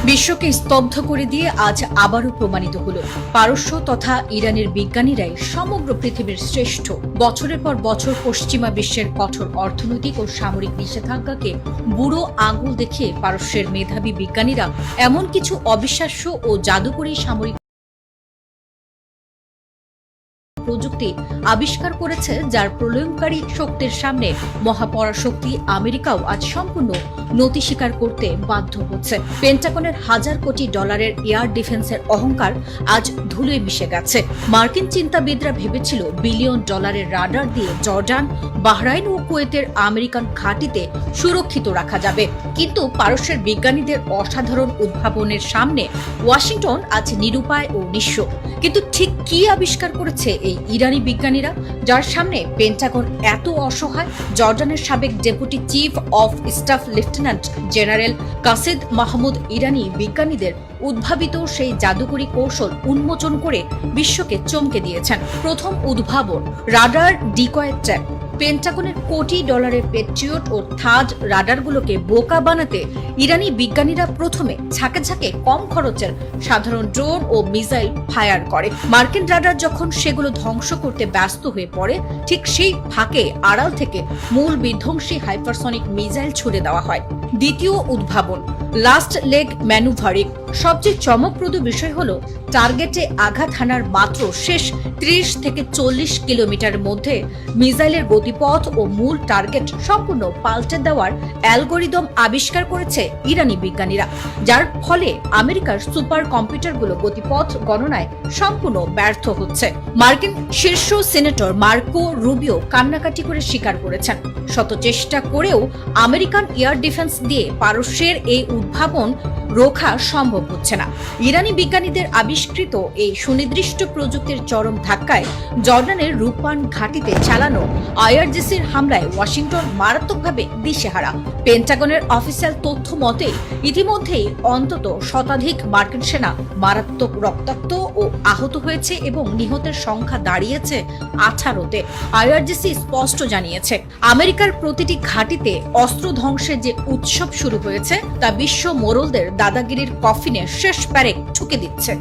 বিশ্বকে স্তব্ধ করে দিয়ে আজ আবারও প্রমাণিত হলো পারস্য তথা ইরানের বিজ্ঞানীরাই সমগ্র পৃথিবীর শ্রেষ্ঠ। বছরের পর বছর পশ্চিমা বিশ্বের কঠোর অর্থনৈতিক ও সামরিক নিষেধাজ্ঞাকে বুড়ো আঙুল দেখে পারস্যের মেধাবী বিজ্ঞানীরা এমন কিছু অবিশ্বাস্য ও জাদুকরী সামরিক প্রযুক্তি আবিষ্কার করেছে, যার প্রলয়ঙ্কারী শক্তির সামনে মহাপরাশক্তি আমেরিকাও আজ সম্পূর্ণ নতি স্বীকার করতে বাধ্য হচ্ছে। পেন্টাগনের হাজার কোটি ডলারের এয়ার ডিফেন্সের অহংকার আজ ধুলোয় মিশে গেছে। মার্কিন চিন্তাবিদরা ভেবেছিল বিলিয়ন ডলারের রাডার দিয়ে জর্ডান, বাহরাইন ও কুয়েতের আমেরিকান ঘাঁটিতে সুরক্ষিত রাখা যাবে, কিন্তু পারস্যের বিজ্ঞানীদের অসাধারণ উদ্ভাবনের সামনে ওয়াশিংটন আজ নিরুপায় ও নিঃস্ব। কিন্তু ঠিক কি আবিষ্কার করেছে এই ইরানি বিজ্ঞানীরা, যার সামনে পেন্টাগন এত অসহায়? জর্ডানের সাবেক deputy chief of staff lieutenant general Qased Mahmoud ইরানি বিজ্ঞানীদের উদ্ভাবিত সেই জাদুকরী কৌশল উন্মোচন করে বিশ্বকে চমকে দিয়েছেন। প্রথম উদ্ভাবন রাডার ডিকয় ট্র্যাপ। পেন্টাগনের কোটি ডলারের পেট্রিয়ট ও থার্ড রাডারগুলোকে বোকা বানাতে ইরানি বিজ্ঞানীরা প্রথমে ঝাঁকে ঝাঁকে কম খরচের সাধারণ ড্রোন ও মিসাইল ফায়ার করে। মার্কিন রাডার যখন সেগুলো ধ্বংস করতে ব্যস্ত হয়ে পড়ে, ঠিক সেই ফাঁকে আড়াল থেকে মূল বিধ্বংসী হাইপারসনিক মিসাইল ছুড়ে দেওয়া হয়। দ্বিতীয় উদ্ভাবন লাস্ট লেগ ম্যানুভারিং। সবচেয়ে চমকপ্রদ বিষয় হলো টার্গেটে আঘাত হানার মাত্র শেষ 30 থেকে 40 কিলোমিটারের মধ্যে মিসাইলের গতিপথ ও মূল টার্গেট সম্পূর্ণ পাল্টে দেওয়ার অ্যালগোরিদম আবিষ্কার করেছে ইরানি বিজ্ঞানীরা, যার ফলে আমেরিকার সুপার কম্পিউটারগুলো গতিপথ গণনায় সম্পূর্ণ ব্যর্থ হচ্ছে। মার্কিন শীর্ষ সিনেটর মার্কো রুবিও কান্নাকাটি করে স্বীকার করেছেন, শত চেষ্টা করেও আমেরিকান এয়ার ডিফেন্স দিয়ে পারস্যের এই উদ্ভাবন রোখা সম্ভব হচ্ছে না। ইরানি বিজ্ঞানীদের আবিষ্কৃত এই সুনির্দিষ্ট প্রযুক্তির চরম ধাক্কায় জর্ডানের রূপবান ঘাঁটিতে চালানো আইআরজিসির হামলায় ওয়াশিংটন মারাত্মকভাবে দিশেহারা। পেন্টাগনের অফিসিয়াল তথ্য মতে ইতিমধ্যেই অন্তত শতাধিক মার্কিন সেনা মারাত্মক রক্তাক্ত ও আহত হয়েছে এবং নিহতের সংখ্যা দাঁড়িয়েছে 18-তে। আইআরজিসি স্পষ্ট জানিয়েছে, আমেরিকার প্রতিটি ঘাঁটিতে অস্ত্র ধ্বংসের যে উৎসব শুরু হয়েছে তা বিশ্ব মোড়লদের দাদাগিরির কফিনে শেষ প্যারেক ঠুকে দিচ্ছে।